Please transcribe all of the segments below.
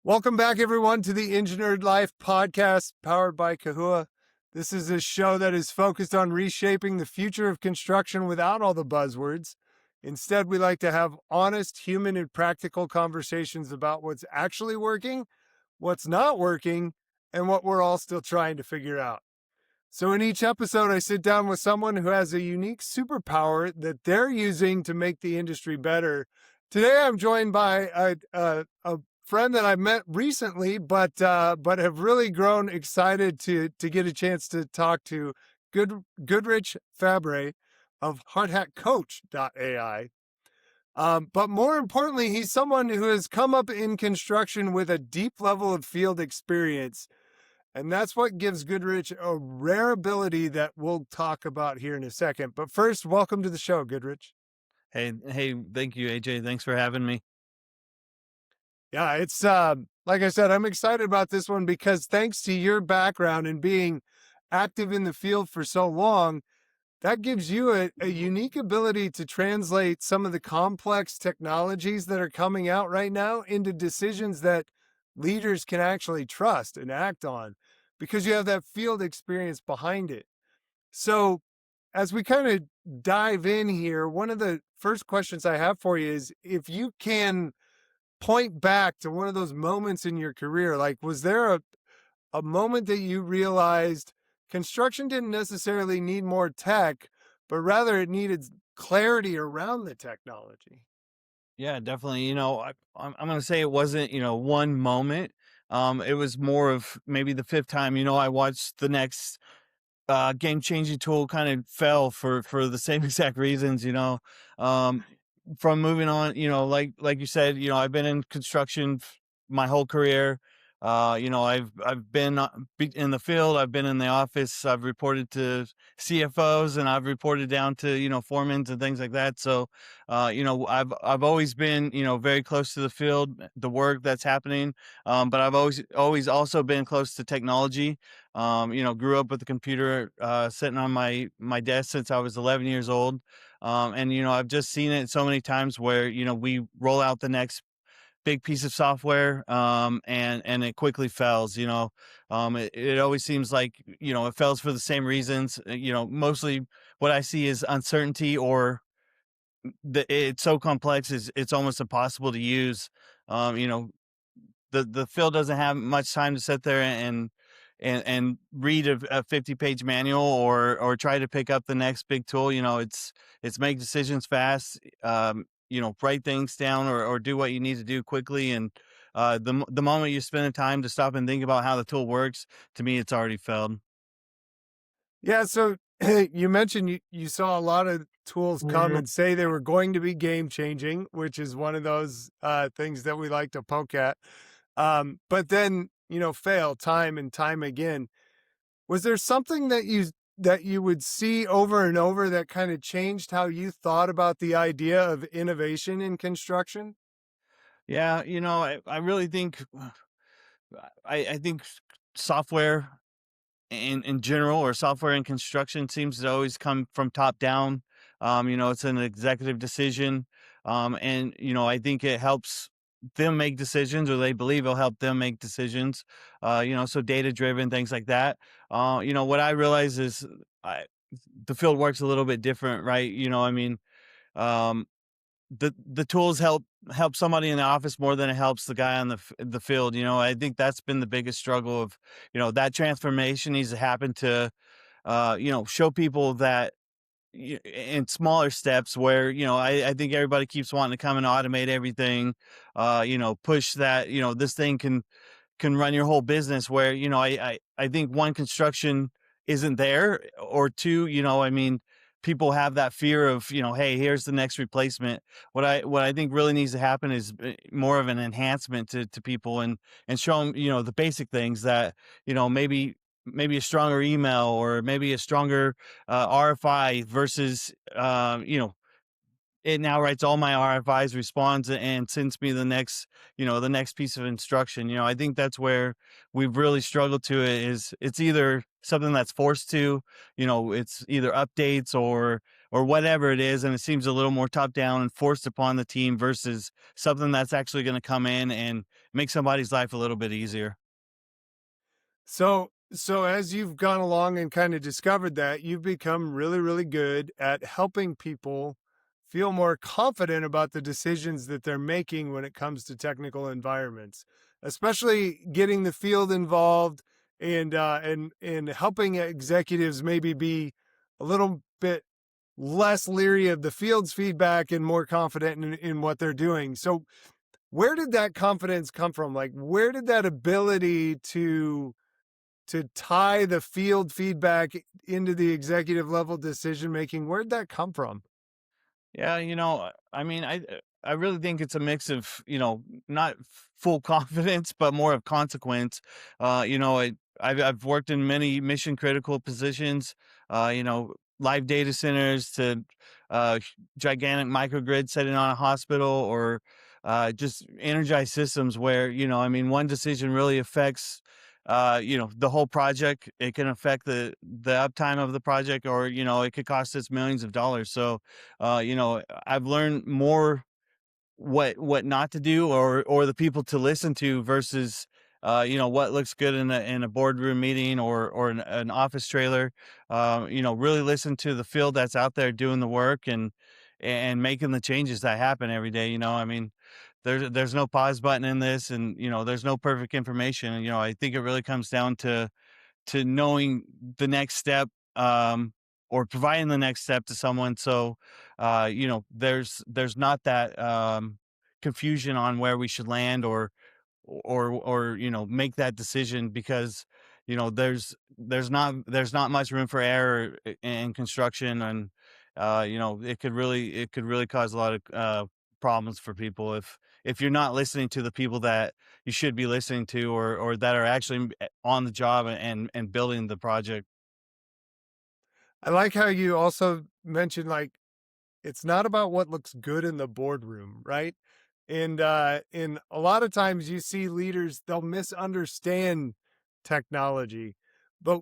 Welcome back, everyone, to the TheEngiNerdLife podcast powered by Kahua. This is a show that is focused on reshaping the future of construction without all the buzzwords. Instead, we like to have honest, human, and practical conversations about what's actually working, what's not working, and what we're all still trying to figure out. So in each episode, I sit down with someone who has a unique superpower that they're using to make the industry better. Today, I'm joined by a friend that I met recently, but have really grown excited to get a chance to talk to Goodrich Fabre of HardHatCoach.ai. But more importantly, he's someone who has come up in construction with a deep level of field experience. And that's what gives Goodrich a rare ability that we'll talk about here in a second. But first, welcome to the show, Goodrich. Hey, thank you, AJ. Thanks for having me. Yeah, it's like I said, I'm excited about this one because thanks to your background and being active in the field for so long, that gives you a unique ability to translate some of the complex technologies that are coming out right now into decisions that leaders can actually trust and act on because you have that field experience behind it. So, as we kind of dive in here, one of the first questions I have for you is if you can point back to one of those moments in your career, like was there a moment that you realized construction didn't necessarily need more tech, but rather it needed clarity around the technology? Yeah, definitely. I'm going to say it wasn't, one moment. It was more of maybe the fifth time. I watched the next game changing tool kind of fell for the same exact reasons. Um, from moving on, like you said, I've been in construction my whole career. I've been in the field. I've been in the office. I've reported to CFOs, and I've reported down to foremans and things like that. So, I've always been very close to the field, the work that's happening. But I've always also been close to technology. Grew up with the computer sitting on my desk since I was 11 years old. And I've just seen it so many times where we roll out the next big piece of software, and it quickly fails. It always seems like it fails for the same reasons. Mostly what I see is uncertainty, or it's so complex, it's almost impossible to use. um, you know the field doesn't have much time to sit there and read a 50-page manual, or try to pick up the next big tool. It's make decisions fast, write things down, or do what you need to do quickly. And the moment you spend the time to stop and think about how the tool works, to me, it's already failed. Yeah, so you mentioned you saw a lot of tools come and say they were going to be game changing, which is one of those things that we like to poke at. But then, fail time and time again. Was there something that you would see over and over that kind of changed how you thought about the idea of innovation in construction? Yeah, I really think I think software in general, or software in construction, seems to always come from top down. It's an executive decision. And I think it helps them make decisions, or they believe it'll help them make decisions. So data driven, things like that. What I realize is I, the field works a little bit different, right? Um, the tools help somebody in the office more than it helps the guy on the field. I think that's been the biggest struggle of, that transformation needs to happen to show people that, in smaller steps, where I think everybody keeps wanting to come and automate everything, push that, this thing can run your whole business, where I think one, construction isn't there, or two, people have that fear of, hey, here's the next replacement. What I think really needs to happen is more of an enhancement to people, and show them the basic things that maybe a stronger email, or maybe a stronger RFI versus it now writes all my RFIs, responds, and sends me the next piece of instruction. I think that's where we've really struggled to it, is it's either something that's forced to, it's either updates, or whatever it is, and it seems a little more top down and forced upon the team versus something that's actually going to come in and make somebody's life a little bit easier. So as you've gone along and kind of discovered that, you've become really, really good at helping people feel more confident about the decisions that they're making when it comes to technical environments, especially getting the field involved and helping executives maybe be a little bit less leery of the field's feedback and more confident in what they're doing. So where did that confidence come from? Like, where did that ability to tie the field feedback into the executive level decision making, where'd that come from? Yeah, I mean, I really think it's a mix of, not full confidence, but more of consequence. I've worked in many mission critical positions, live data centers to gigantic microgrid sitting on a hospital, or just energized systems where, I mean, one decision really affects the whole project. It can affect the uptime of the project, or it could cost us millions of dollars. So I've learned more what not to do, or the people to listen to versus what looks good in a boardroom meeting, or an office trailer. Really listen to the field that's out there doing the work, and making the changes that happen every day. I mean, there's no pause button in this, and there's no perfect information. And I think it really comes down to knowing the next step, or providing the next step to someone. So, there's not that confusion on where we should land, or make that decision, because there's not much room for error in construction. And it could really cause a lot of problems for people if you're not listening to the people that you should be listening to, or that are actually on the job and building the project. I like how you also mentioned, like, it's not about what looks good in the boardroom, right? And a lot of times you see leaders, they'll misunderstand technology. But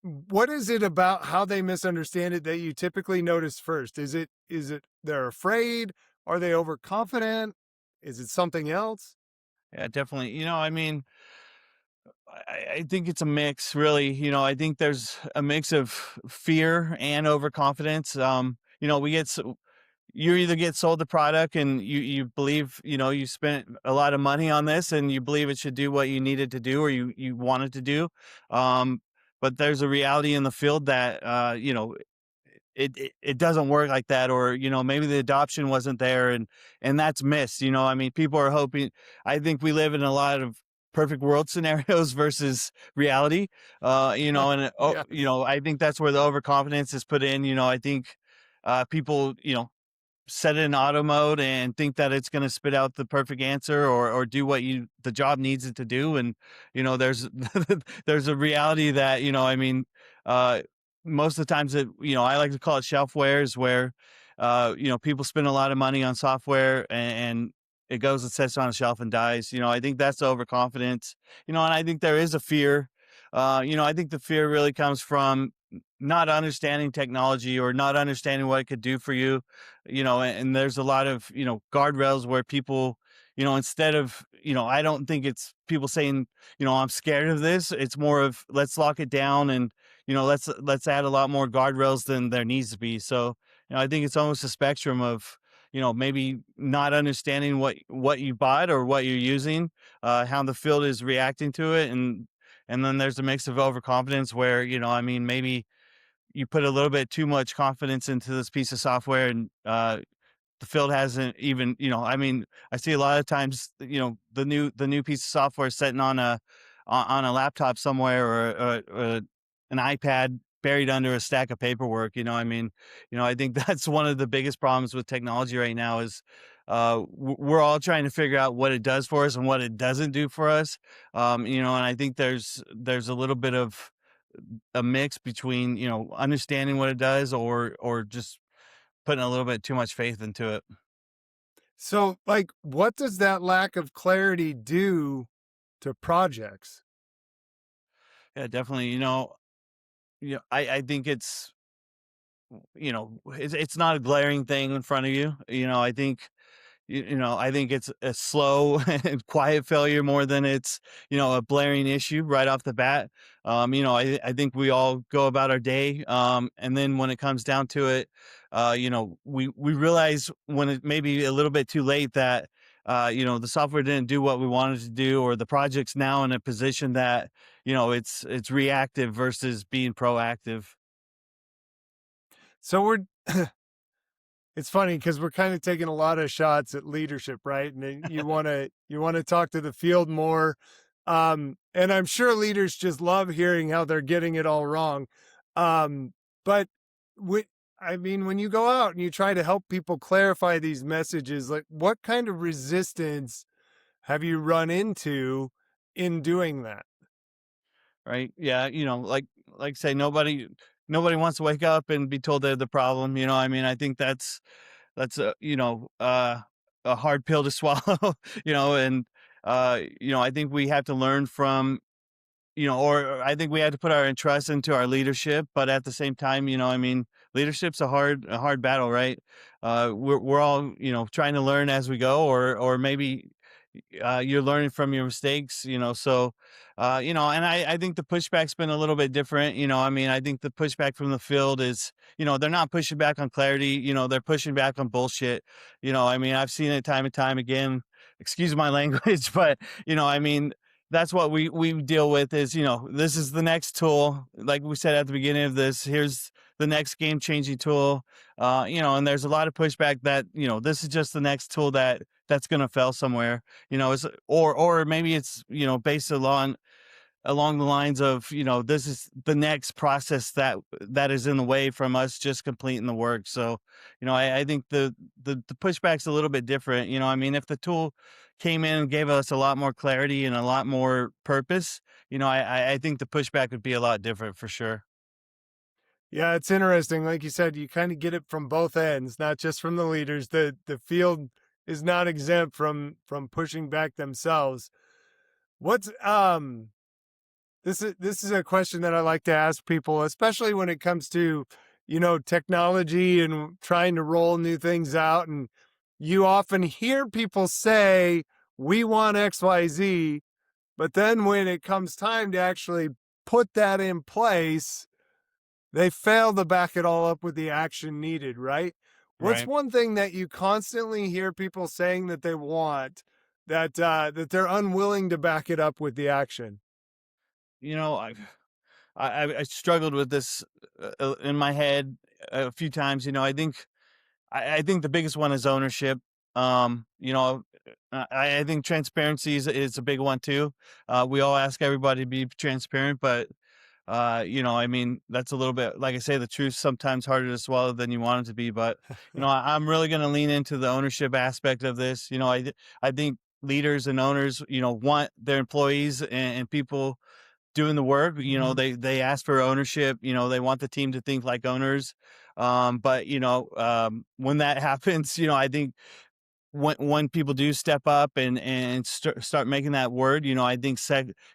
what is it about how they misunderstand it that you typically notice first? Is it they're afraid? Are they overconfident? Is it something else? Yeah, definitely. I mean, I think it's a mix, really. I think there's a mix of fear and overconfidence. You either get sold the product, and you believe, you spent a lot of money on this, and you believe it should do what you need it to do, or you want it to do. Um, but there's a reality in the field that, it doesn't work like that, or maybe the adoption wasn't there, and that's missed. I mean, people are hoping. I think we live in a lot of perfect world scenarios versus reality. And Yes. I think that's where the overconfidence is put in. I think people set it in auto mode and think that it's going to spit out the perfect answer, or do what the job needs it to do. And there's there's a reality that, I mean, uh most of the times, that I like to call it shelfwares, where people spend a lot of money on software, and it goes and sits on a shelf and dies. I think that's overconfidence. And I think there is a fear. I think the fear really comes from not understanding technology, or not understanding what it could do for you. And there's a lot of guardrails where people, instead of, I don't think it's people saying, I'm scared of this. It's more of, let's lock it down, and let's add a lot more guardrails than there needs to be. So I think it's almost a spectrum of, maybe not understanding what you bought or what you're using, how the field is reacting to it. And then there's a mix of overconfidence where, I mean, maybe you put a little bit too much confidence into this piece of software, and the field hasn't even, I mean, I see a lot of times, the new piece of software sitting on a laptop somewhere, or an iPad buried under a stack of paperwork. I mean, I think that's one of the biggest problems with technology right now is we're all trying to figure out what it does for us and what it doesn't do for us. And I think there's a little bit of a mix between, understanding what it does, or just putting a little bit too much faith into it. So, like, what does that lack of clarity do to projects? Yeah, definitely. I think it's it's not a glaring thing in front of you. I think I think it's a slow and quiet failure more than it's, a blaring issue right off the bat. I think we all go about our day. And then when it comes down to it, we realize when it may be a little bit too late that, the software didn't do what we wanted to do, or the project's now in a position that, it's reactive versus being proactive. So we're it's funny because we're kind of taking a lot of shots at leadership, right? And then you want to talk to the field more. And I'm sure leaders just love hearing how they're getting it all wrong. But we, I mean, when you go out and you try to help people clarify these messages, like what kind of resistance have you run into in doing that? Right? Yeah, like say nobody wants to wake up and be told they're the problem. I mean, I think that's a hard pill to swallow. And I think we have to learn from, or I think we had to put our trust into our leadership, but at the same time, I mean, leadership's a hard battle, right? We're all, trying to learn as we go, or maybe you're learning from your mistakes, so, and I think the pushback's been a little bit different. I mean, I think the pushback from the field is, they're not pushing back on clarity, they're pushing back on bullshit. I mean, I've seen it time and time again, excuse my language, but, I mean, that's what we deal with is, this is the next tool. Like we said at the beginning of this, here's the next game changing tool. And there's a lot of pushback that, this is just the next tool that's going to fail somewhere, or maybe it's, based along the lines of, this is the next process that is in the way from us just completing the work. So, I think the pushback's a little bit different. I mean, if the tool came in and gave us a lot more clarity and a lot more purpose, I think the pushback would be a lot different for sure. Yeah, it's interesting. Like you said, you kind of get it from both ends, not just from the leaders. The field is not exempt from pushing back themselves. What's this is a question that I like to ask people, especially when it comes to, technology and trying to roll new things out. And you often hear people say, we want XYZ, but then when it comes time to actually put that in place, they fail to back it all up with the action needed, right? What's Right. one thing that you constantly hear people saying that they want that they're unwilling to back it up with the action? You know, I struggled with this in my head a few times. I think the biggest one is ownership. I think transparency is a big one too. We all ask everybody to be transparent, but I mean, that's a little bit, like I say, the truth sometimes harder to swallow than you want it to be. But I'm really going to lean into the ownership aspect of this. I think leaders and owners, want their employees and people doing the work. They ask for ownership. They want the team to think like owners. But when that happens, I think when people do step up and start making that word, I think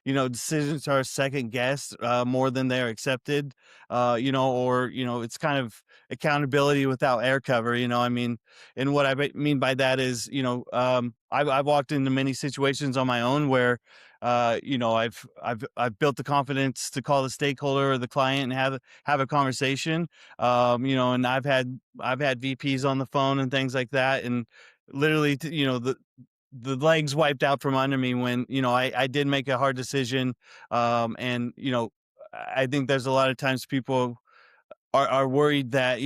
decisions are second guessed more than they're accepted. Or it's kind of accountability without air cover. I mean, and what mean by that is, I've walked into many situations on my own where, I've built the confidence to call the stakeholder or the client and have a conversation. And I've had VPs on the phone and things like that, and literally, the legs wiped out from under me when, I did make a hard decision. And, I think there's a lot of times people are worried that,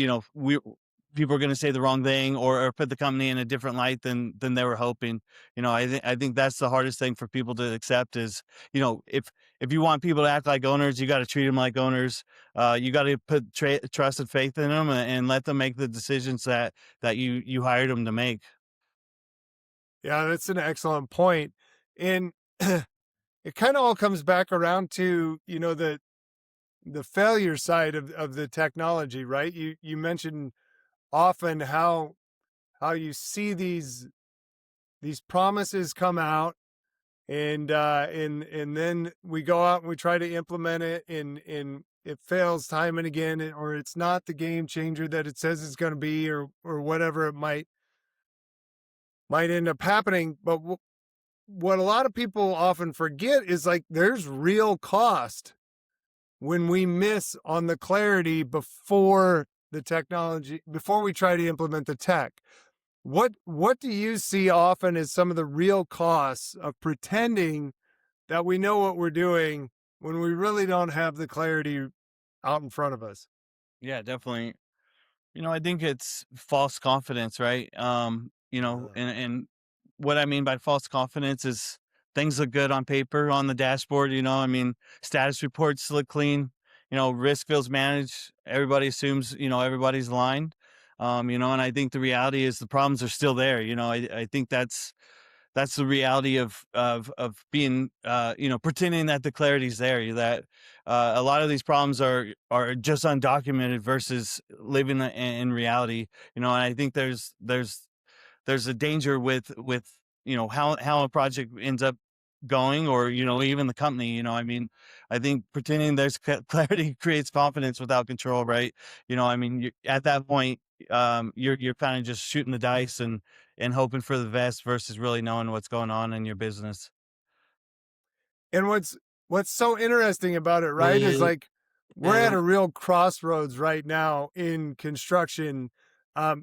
people are going to say the wrong thing, or put the company in a different light than they were hoping. I think that's the hardest thing for people to accept is, if you want people to act like owners, you got to treat them like owners. You got to put trust and faith in them, and let them make the decisions that you hired them to make. Yeah, that's an excellent point. And it kind of all comes back around to, the failure side of the technology, right? You mentioned often how you see these promises come out, and then we go out and we try to implement it in it fails time and again, or it's not the game changer that it says it's going to be, or whatever it might end up happening. But what a lot of people often forget is like there's real cost when we miss on the clarity before the technology, before we try to implement the tech. What do you see often as some of the real costs of pretending that we know what we're doing when we really don't have the clarity out in front of us? Yeah, definitely. I think it's false confidence, right? Uh, And what I mean by false confidence is things look good on paper on the dashboard, I mean, status reports look clean, risk feels managed, everybody assumes, everybody's aligned. And I think the reality is the problems are still there. I think that's the reality of being pretending that the clarity's there, that a lot of these problems are just undocumented versus living in reality. And I think there's a danger with how a project ends up going, or even the company. I mean, I think pretending there's clarity creates confidence without control, right? I mean, at that point, you're kind of just shooting the dice and hoping for the best versus really knowing what's going on in your business. and what's so interesting about it, right, is like we're at a real crossroads right now in construction,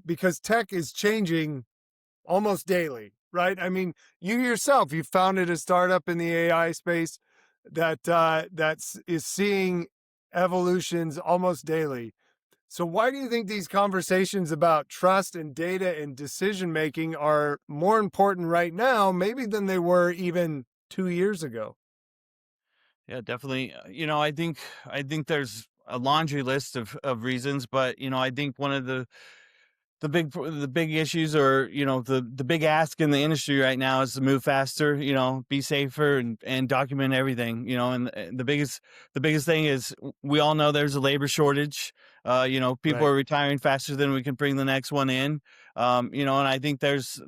because tech is changing almost daily, right? I mean, you yourself, you founded a startup in the AI space that is seeing evolutions almost daily. So why do you think these conversations about trust and data and decision making are more important right now, maybe than they were even 2 years ago? Yeah, definitely. I think there's a laundry list of reasons, but I think one of the big issues, or the big ask in the industry right now, is to move faster, be safer, and document everything. And the biggest thing is, we all know there's a labor shortage. People Right. are retiring faster than we can bring the next one in. And I think there's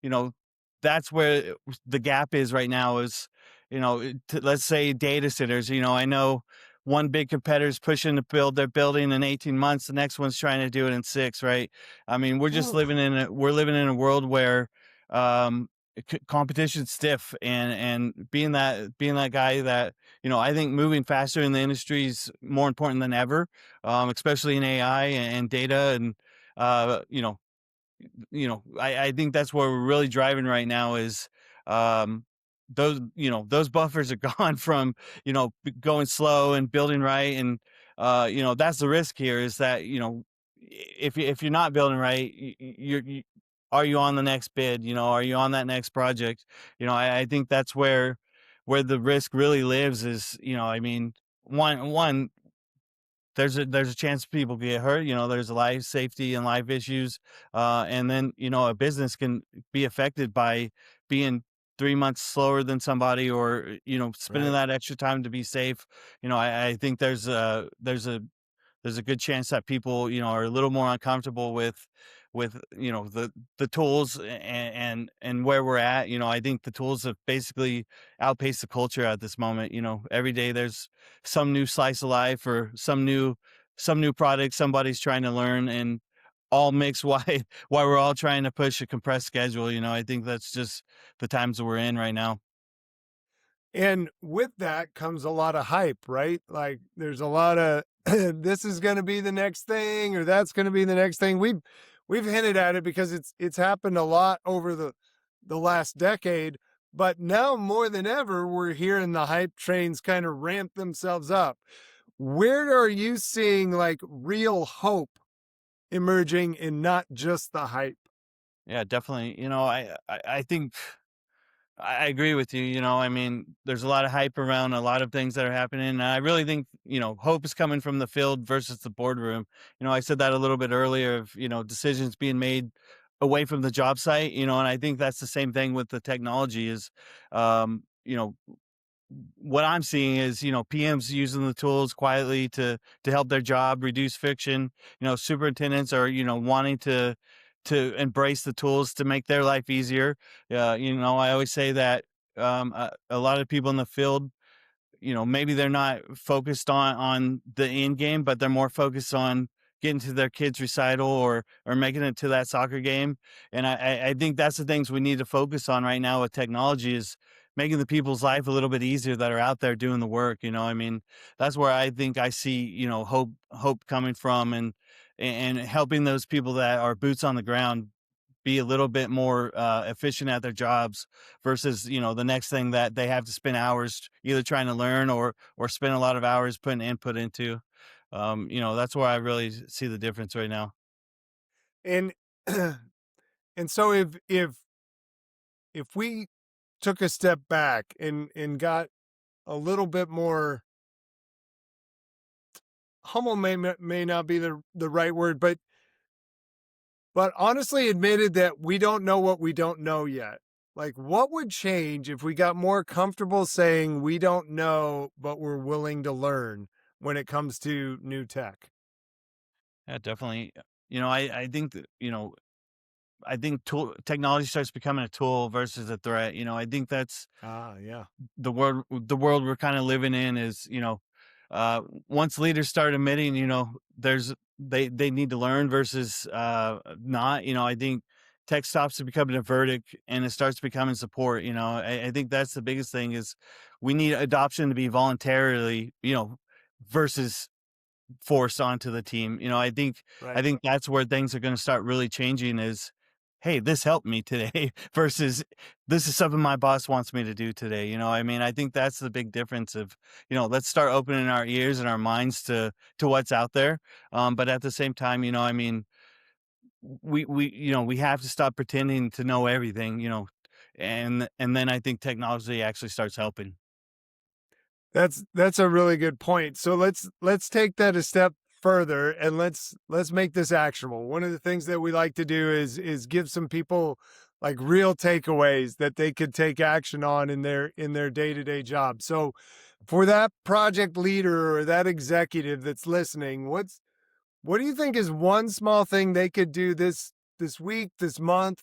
you know that's where the gap is right now, is let's say data centers. I know one big competitor is pushing to build their building in 18 months, the next one's trying to do it in 6, right? I mean, Oof. we're living in a world where um competition's stiff, and being that guy, that I think moving faster in the industry is more important than ever, especially in AI and data. And uh you know I think that's where we're really driving right now, is um those buffers are gone from going slow and building right. And that's the risk here, is that if you're not building right, are you on the next bid? Are you on that next project? I think that's where the risk really lives, is I mean, one, there's a chance people get hurt. There's life safety and life issues, and then a business can be affected by being 3 months slower than somebody, or spending Right. that extra time to be safe. I think there's a good chance that people are a little more uncomfortable with the tools, and where we're at. I think the tools have basically outpaced the culture at this moment. Every day there's some new slice of life, or some new product somebody's trying to learn, and all mixed why we're all trying to push a compressed schedule. I think that's just the times that we're in right now. And with that comes a lot of hype, right? Like there's a lot of this is going to be the next thing, or that's going to be the next thing. We've hinted at it because it's happened a lot over the last decade, but now more than ever we're hearing the hype trains kind of ramp themselves up. Where are you seeing like real hope emerging and not just the hype? Yeah, definitely. I think I agree with you. I mean, there's a lot of hype around a lot of things that are happening. And I really think, hope is coming from the field versus the boardroom. I said that a little bit earlier, of, decisions being made away from the job site, and I think that's the same thing with the technology. Is, um, you know, what I'm seeing is, PMs using the tools quietly to help their job, reduce friction. Superintendents are, wanting to embrace the tools to make their life easier. I always say that a lot of people in the field maybe they're not focused on the end game, but they're more focused on getting to their kids' recital or making it to that soccer game. And I think that's the things we need to focus on right now with technology is making the people's life a little bit easier that are out there doing the work. I mean, that's where I think I see, hope coming from and helping those people that are boots on the ground be a little bit more efficient at their jobs versus the next thing that they have to spend hours either trying to learn or spend a lot of hours putting input into. That's where I really see the difference right now. And and so if we took a step back and got a little bit more humble, may not be the right word, but honestly admitted that we don't know what we don't know yet. Like, what would change if we got more comfortable saying we don't know, but we're willing to learn when it comes to new tech? Yeah, definitely. I think that, I think technology starts becoming a tool versus a threat. I think that's Ah, yeah. the world we're kind of living in is, once leaders start admitting, there's they need to learn versus not. I think tech stops to becoming a verdict and it starts becoming support. I think that's the biggest thing is we need adoption to be voluntarily, versus forced onto the team. I Right. think that's where things are going to start really changing is, hey, this helped me today versus this is something my boss wants me to do today. I mean, I think that's the big difference of, let's start opening our ears and our minds to what's out there. But at the same time, I mean, we have to stop pretending to know everything, and then I think technology actually starts helping. That's a really good point. So let's take that a step further and let's make this actionable. One of the things that we like to do is give some people like real takeaways that they could take action on in their day-to-day job. So for that project leader or that executive that's listening, what do you think is one small thing they could do this week, this month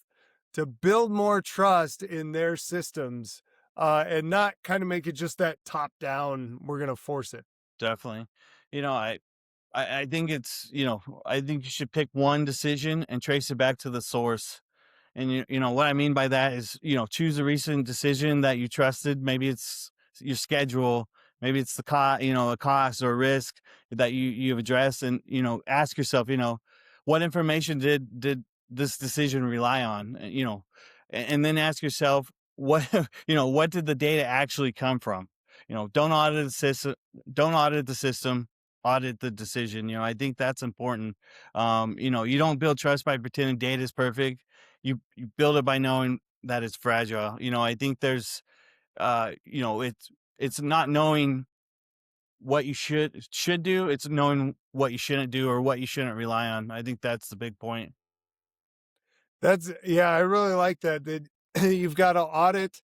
to build more trust in their systems, and not kind of make it just that top down, we're gonna force it. Definitely. You know, I think I think you should pick one decision and trace it back to the source. And what I mean by that is, choose a recent decision that you trusted. Maybe it's your schedule, maybe it's the cost, a cost or a risk that you've addressed, and ask yourself, what information did this decision rely on? And then ask yourself, what what did the data actually come from? Don't audit the system, audit the decision. I think that's important. You don't build trust by pretending data is perfect. You build it by knowing that it's fragile. I think there's it's not knowing what you should do, it's knowing what you shouldn't do or what you shouldn't rely on. I think that's the big point. That's yeah, I really like that. That you've got to audit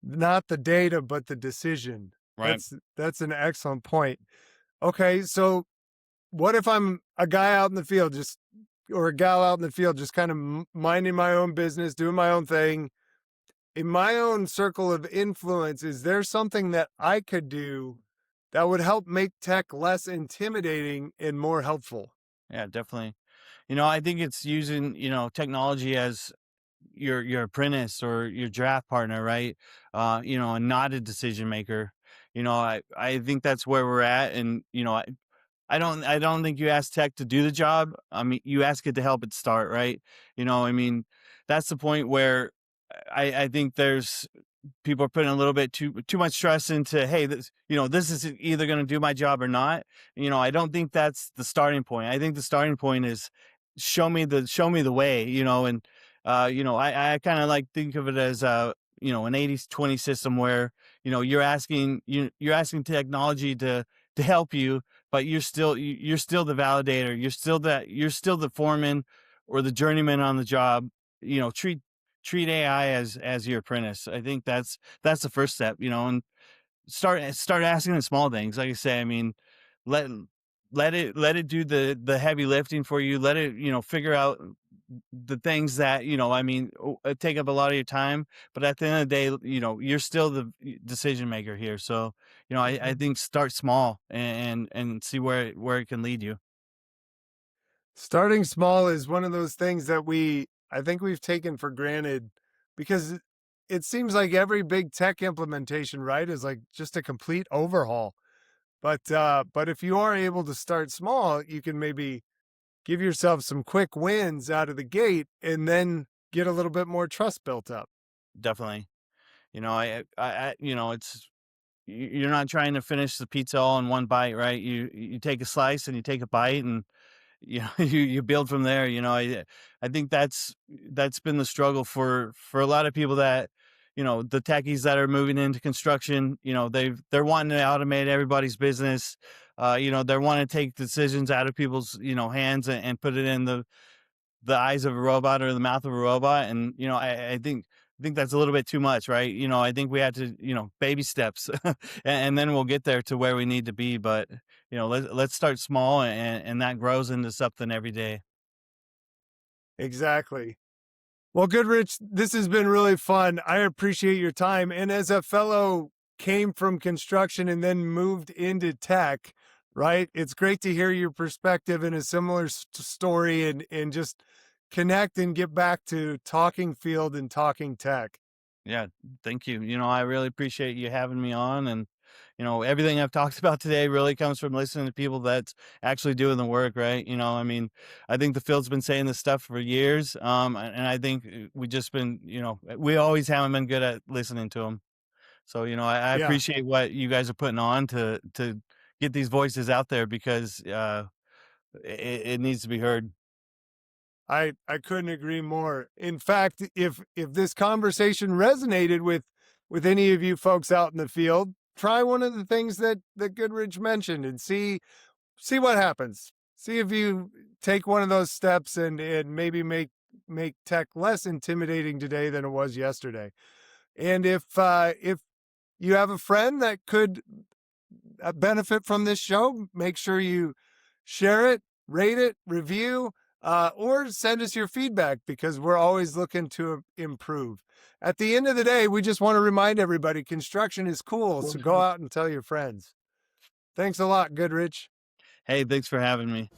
not the data, but the decision. Right. That's an excellent point. Okay, so what if I'm a guy out in the field, just or a gal out in the field, just kind of minding my own business, doing my own thing in my own circle of influence? Is there something that I could do that would help make tech less intimidating and more helpful? Yeah, definitely. I think it's using, technology as your apprentice or your draft partner, right? And not a decision maker. I think that's where we're at. And, I don't think you ask tech to do the job. I mean, you ask it to help it start, right? I mean, that's the point where I think there's people are putting a little bit too much trust into, hey, this is either going to do my job or not. I don't think that's the starting point. I think the starting point is show me the way. And I kind of like think of it as an 80-20 system where you're asking technology to help you, but you're still the validator. You're still the foreman or the journeyman on the job. Treat AI as your apprentice. I think that's the first step, and start asking the small things. Like I say, I mean, let let it do the heavy lifting for you. Let it, figure out the things that, I mean, take up a lot of your time, but at the end of the day, you're still the decision maker here. So, I Mhm. think start small and see where it can lead you. Starting small is one of those things that I think we've taken for granted because it seems like every big tech implementation, right, is like just a complete overhaul. But if you are able to start small, you can maybe give yourself some quick wins out of the gate and then get a little bit more trust built up. Definitely. It's you're not trying to finish the pizza all in one bite, right? You take a slice and you take a bite, and you build from there. I think that's been the struggle for a lot of people, that the techies that are moving into construction. They're wanting to automate everybody's business. They're wanting to take decisions out of people's hands, and put it in the eyes of a robot or the mouth of a robot. And I think that's a little bit too much, right? I think we had to, baby steps, and then we'll get there to where we need to be. But let's start small, and that grows into something every day. Exactly. Well, Goodrich, this has been really fun. I appreciate your time. And as a fellow came from construction and then moved into tech, right? It's great to hear your perspective in a similar story and just connect and get back to talking field and talking tech. Yeah, thank you. I really appreciate you having me on. And everything I've talked about today really comes from listening to people that's actually doing the work, right? I mean, I think the field's been saying this stuff for years. And I think we just been, we always haven't been good at listening to them. So, I Yeah. appreciate what you guys are putting on to get these voices out there, because it needs to be heard. I couldn't agree more. In fact, if this conversation resonated with any of you folks out in the field, try one of the things that Goodrich mentioned and see what happens. See if you take one of those steps and maybe make tech less intimidating today than it was yesterday. And if you have a friend that could benefit from this show, make sure you share it, rate it, review, or send us your feedback because we're always looking to improve. At the end of the day, we just want to remind everybody construction is cool. So go out and tell your friends. Thanks a lot, Goodrich. Hey, thanks for having me.